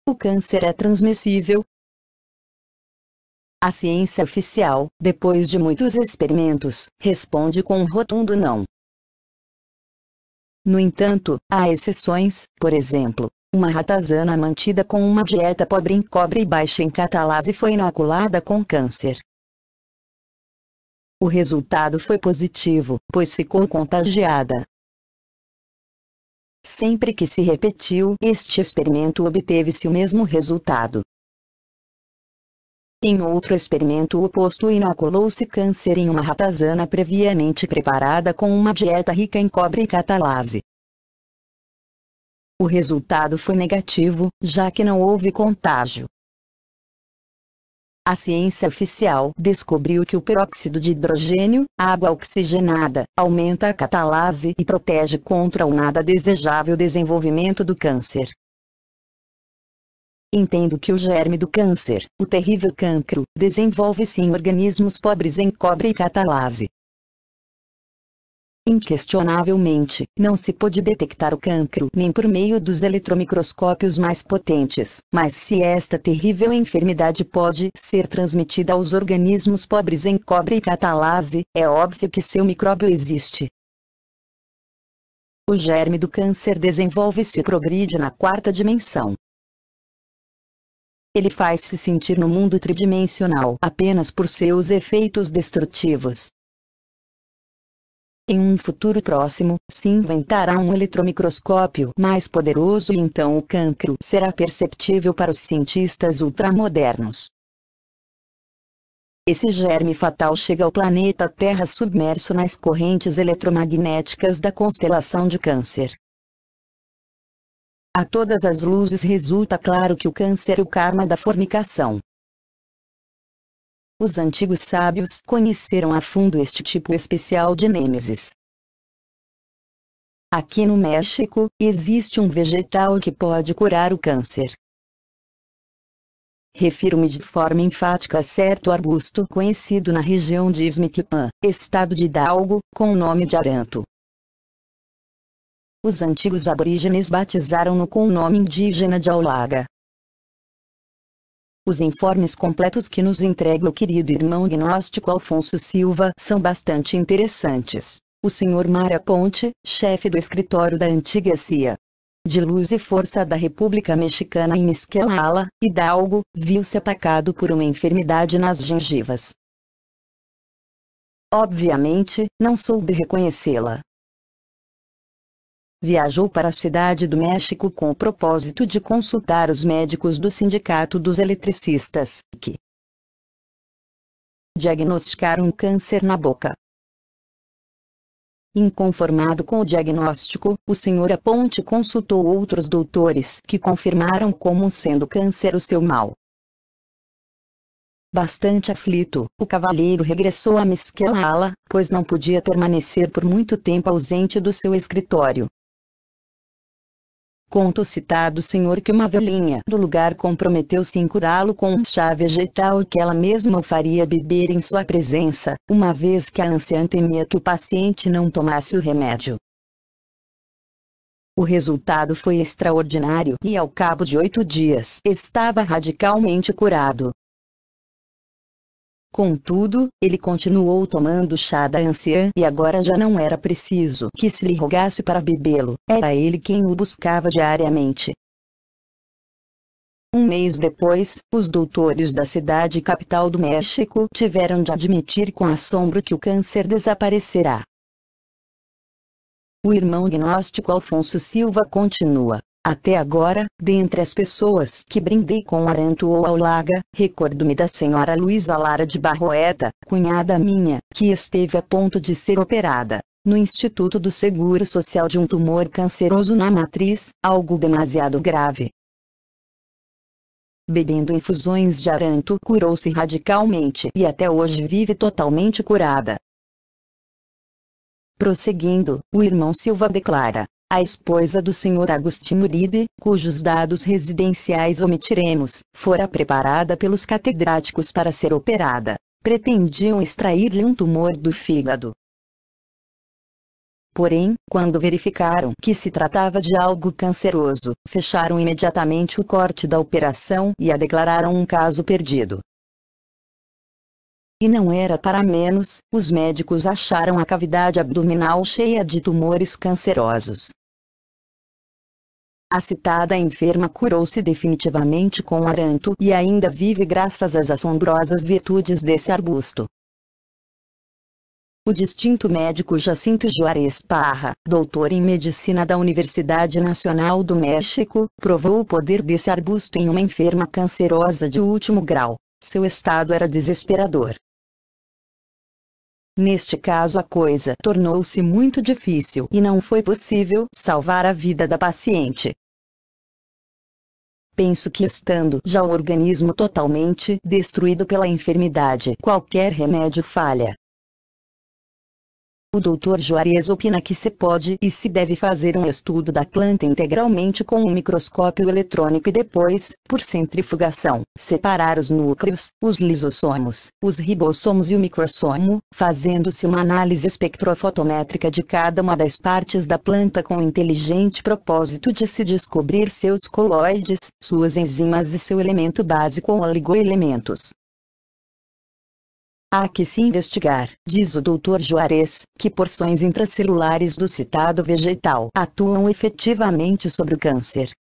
O câncer é transmissível? A ciência oficial, depois de muitos experimentos, responde com um rotundo não. No entanto, há exceções, por exemplo, uma ratazana mantida com uma dieta pobre em cobre e baixa em catalase foi inoculada com câncer. O resultado foi positivo, pois ficou contagiada. Sempre que se repetiu este experimento obteve-se o mesmo resultado. Em outro experimento oposto inoculou-se câncer em uma ratazana previamente preparada com uma dieta rica em cobre e catalase. O resultado foi negativo, já que não houve contágio. A ciência oficial descobriu que o peróxido de hidrogênio, água oxigenada, aumenta a catalase e protege contra o nada desejável desenvolvimento do câncer. Entendo que o germe do câncer, o terrível cancro, desenvolve-se em organismos pobres em cobre e catalase. Inquestionavelmente, não se pôde detectar o cancro nem por meio dos eletromicroscópios mais potentes, mas se esta terrível enfermidade pode ser transmitida aos organismos pobres em cobre e catalase, é óbvio que seu micróbio existe. O germe do câncer desenvolve-se e progride na quarta dimensão. Ele faz-se sentir no mundo tridimensional apenas por seus efeitos destrutivos. Em um futuro próximo, se inventará um eletromicroscópio mais poderoso e então o cancro será perceptível para os cientistas ultramodernos. Esse germe fatal chega ao planeta Terra submerso nas correntes eletromagnéticas da constelação de Câncer. A todas as luzes resulta claro que o câncer é o karma da fornicação. Os antigos sábios conheceram a fundo este tipo especial de nêmesis. Aqui no México, existe um vegetal que pode curar o câncer. Refiro-me de forma enfática a certo arbusto conhecido na região de Izmiquipã, estado de Hidalgo, com o nome de aranto. Os antigos aborígenes batizaram-no com o nome indígena de aulaga. Os informes completos que nos entrega o querido irmão gnóstico Alfonso Silva são bastante interessantes. O Sr. Mário Ponte, chefe do escritório da antiga CIA de Luz e Força da República Mexicana em Misquelala, Hidalgo, viu-se atacado por uma enfermidade nas gengivas. Obviamente, não soube reconhecê-la. Viajou para a cidade do México com o propósito de consultar os médicos do Sindicato dos Eletricistas, que diagnosticaram um câncer na boca. Inconformado com o diagnóstico, o Sr. Aponte consultou outros doutores que confirmaram como sendo câncer o seu mal. Bastante aflito, o cavalheiro regressou a Misquelala, pois não podia permanecer por muito tempo ausente do seu escritório. Conta o citado senhor que uma velhinha do lugar comprometeu-se em curá-lo com um chá vegetal que ela mesma o faria beber em sua presença, uma vez que a anciã temia que o paciente não tomasse o remédio. O resultado foi extraordinário e ao cabo de 8 dias estava radicalmente curado. Contudo, ele continuou tomando o chá da anciã e agora já não era preciso que se lhe rogasse para bebê-lo, era ele quem o buscava diariamente. Um mês depois, os doutores da cidade capital do México tiveram de admitir com assombro que o câncer desaparecerá. O irmão gnóstico Alfonso Silva continua. Até agora, dentre as pessoas que brindei com aranto ou aulaga, recordo-me da senhora Luísa Lara de Barroeta, cunhada minha, que esteve a ponto de ser operada. no Instituto do Seguro Social de um tumor canceroso na matriz, algo demasiado grave. Bebendo infusões de aranto, curou-se radicalmente e até hoje vive totalmente curada. Prosseguindo, o irmão Silva declara: a esposa do Sr. Agostinho Uribe, cujos dados residenciais omitiremos, fora preparada pelos catedráticos para ser operada. Pretendiam extrair-lhe um tumor do fígado. Porém, quando verificaram que se tratava de algo canceroso, fecharam imediatamente o corte da operação e a declararam um caso perdido. E não era para menos, os médicos acharam a cavidade abdominal cheia de tumores cancerosos. A citada enferma curou-se definitivamente com aranto e ainda vive graças às assombrosas virtudes desse arbusto. O distinto médico Jacinto Juarez Parra, doutor em medicina da Universidade Nacional do México, provou o poder desse arbusto em uma enferma cancerosa de último grau. Seu estado era desesperador. Neste caso a coisa tornou-se muito difícil e não foi possível salvar a vida da paciente. Penso que estando já o organismo totalmente destruído pela enfermidade, qualquer remédio falha. O Dr. Juarez opina que se pode e se deve fazer um estudo da planta integralmente com um microscópio eletrônico e depois, por centrifugação, separar os núcleos, os lisossomos, os ribossomos e o microssomo, fazendo-se uma análise espectrofotométrica de cada uma das partes da planta com o inteligente propósito de se descobrir seus coloides, suas enzimas e seu elemento básico ou oligoelementos. Há que se investigar, diz o Dr. Juarez, que porções intracelulares do citado vegetal atuam efetivamente sobre o câncer.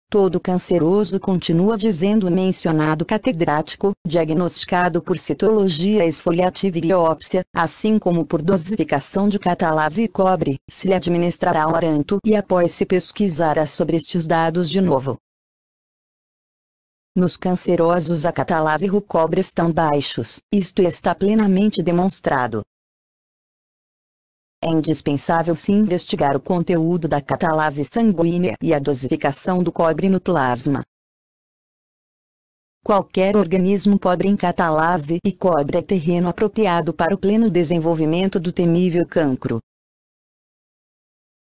Todo canceroso, continua dizendo o mencionado catedrático, diagnosticado por citologia esfoliativa e biópsia, assim como por dosificação de catalase e cobre, se lhe administrará o aranto e após se pesquisará sobre estes dados de novo. Nos cancerosos a catalase e o cobre estão baixos, isto está plenamente demonstrado. É indispensável se investigar o conteúdo da catalase sanguínea e a dosificação do cobre no plasma. Qualquer organismo pobre em catalase e cobre é terreno apropriado para o pleno desenvolvimento do temível cancro.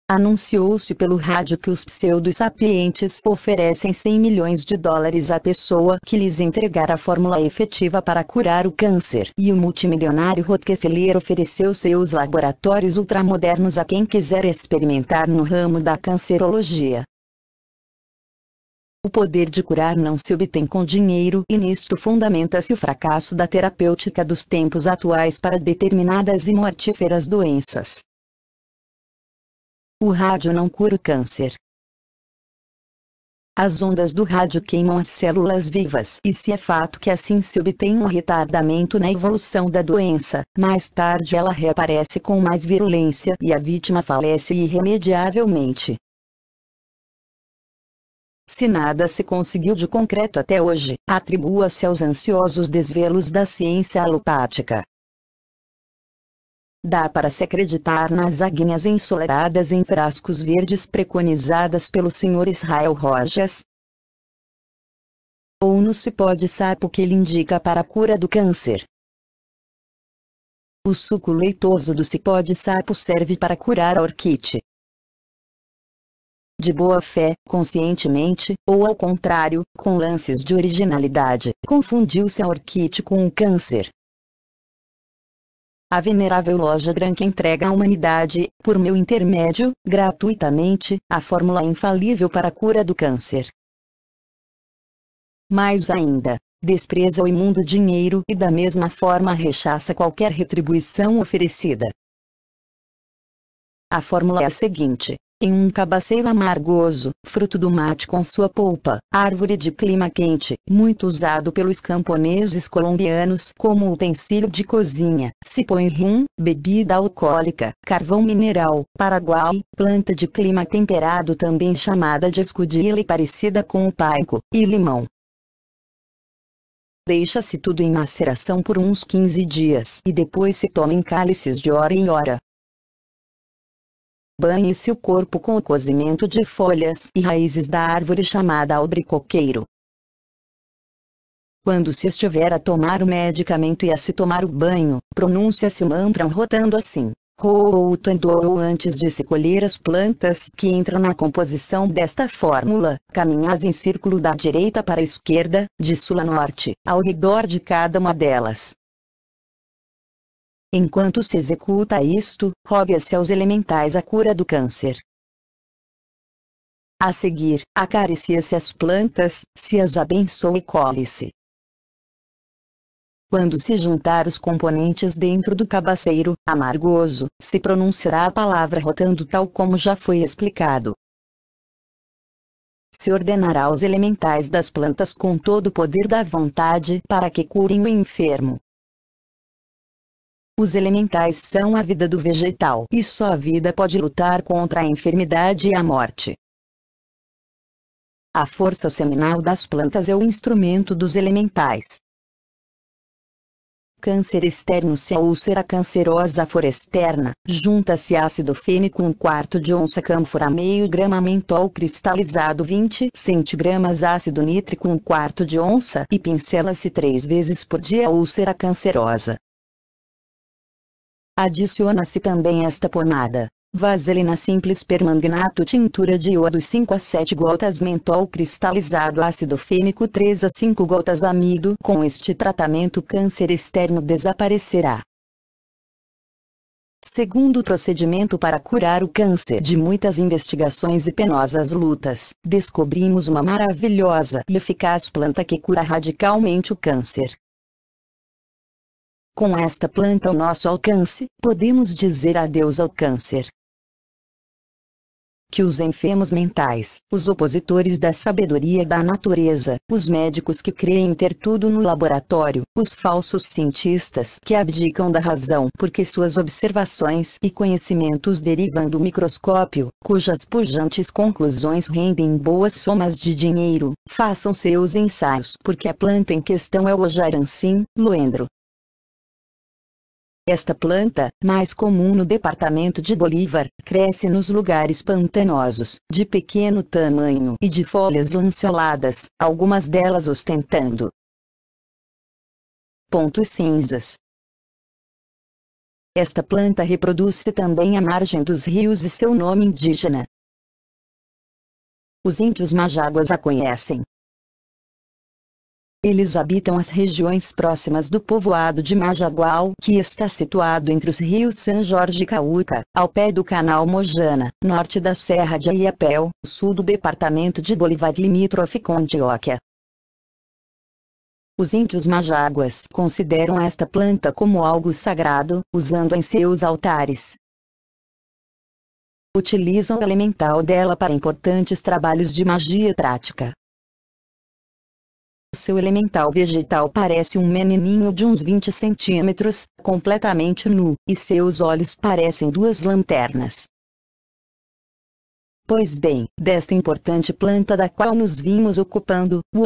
Anunciou-se pelo rádio que os pseudo-sapientes oferecem 100 milhões de dólares à pessoa que lhes entregar a fórmula efetiva para curar o câncer. E o multimilionário Rockefeller ofereceu seus laboratórios ultramodernos a quem quiser experimentar no ramo da cancerologia. O poder de curar não se obtém com dinheiro e nisto fundamenta-se o fracasso da terapêutica dos tempos atuais para determinadas e mortíferas doenças. O rádio não cura o câncer. As ondas do rádio queimam as células vivas e se é fato que assim se obtém um retardamento na evolução da doença, mais tarde ela reaparece com mais virulência e a vítima falece irremediavelmente. Se nada se conseguiu de concreto até hoje, atribua-se aos ansiosos desvelos da ciência alopática. Dá para se acreditar nas águias ensolaradas em frascos verdes preconizadas pelo Sr. Israel Rojas? Ou no cipó de sapo que ele indica para a cura do câncer? O suco leitoso do cipó de sapo serve para curar a orquite. De boa fé, conscientemente, ou ao contrário, com lances de originalidade, confundiu-se a orquite com o câncer. A venerável loja Branca entrega à humanidade, por meu intermédio, gratuitamente, a fórmula infalível para a cura do câncer. Mais ainda, despreza o imundo dinheiro e da mesma forma rechaça qualquer retribuição oferecida. A fórmula é a seguinte: em um cabaceiro amargoso, fruto do mate com sua polpa, árvore de clima quente, muito usado pelos camponeses colombianos como utensílio de cozinha, se põe rum, bebida alcoólica, carvão mineral, paraguai, planta de clima temperado também chamada de escudilha e parecida com o paico, e limão. Deixa-se tudo em maceração por uns 15 dias e depois se toma em cálices de hora em hora. Banhe-se o corpo com o cozimento de folhas e raízes da árvore chamada albaricoqueiro. Quando se estiver a tomar o medicamento e a se tomar o banho, pronuncia-se o mantra rotando assim: Ho-Tandou. Antes de se colher as plantas que entram na composição desta fórmula, caminhas em círculo da direita para a esquerda, de sul a norte, ao redor de cada uma delas. Enquanto se executa isto, roga-se aos elementais a cura do câncer. A seguir, acaricia-se as plantas, se as abençoa e colhe-se. Quando se juntar os componentes dentro do cabaceiro amargoso, se pronunciará a palavra rotando tal como já foi explicado. Se ordenará aos elementais das plantas com todo o poder da vontade para que curem o enfermo. Os elementais são a vida do vegetal e só a vida pode lutar contra a enfermidade e a morte. A força seminal das plantas é o instrumento dos elementais. Câncer externo. Se a úlcera cancerosa for externa, junta-se ácido fênico 1/4 de onça cânfora, meio grama mentol cristalizado 20 cg ácido nítrico 1/4 de onça e pincela-se 3 vezes por dia a úlcera cancerosa. Adiciona-se também esta pomada: vaselina simples, permanganato, tintura de iodo 5 a 7 gotas, mentol cristalizado, ácido fênico 3 a 5 gotas, amido. Com este tratamento o câncer externo desaparecerá. Segundo procedimento para curar o câncer. De muitas investigações e penosas lutas, descobrimos uma maravilhosa e eficaz planta que cura radicalmente o câncer. Com esta planta ao nosso alcance, podemos dizer adeus ao câncer. Que os enfermos mentais, os opositores da sabedoria da natureza, os médicos que creem ter tudo no laboratório, os falsos cientistas que abdicam da razão porque suas observações e conhecimentos derivam do microscópio, cujas pujantes conclusões rendem boas somas de dinheiro, façam seus ensaios porque a planta em questão é o Ojarancim Loendro. Esta planta, mais comum no departamento de Bolívar, cresce nos lugares pantanosos, de pequeno tamanho e de folhas lanceoladas, algumas delas ostentando pontos cinzas. Esta planta reproduz-se também à margem dos rios e seu nome indígena. Os índios Majaguas a conhecem. Eles habitam as regiões próximas do povoado de Majagual, que está situado entre os rios São Jorge e Cauca, ao pé do canal Mojana, norte da Serra de Iapéu, sul do departamento de Bolívar, limítrofe com Antioquia. Os índios Majaguas consideram esta planta como algo sagrado, usando em seus altares. Utilizam o elemental dela para importantes trabalhos de magia prática. Seu elemental vegetal parece um menininho de uns 20 centímetros, completamente nu, e seus olhos parecem duas lanternas. Pois bem, desta importante planta da qual nos vimos ocupando, o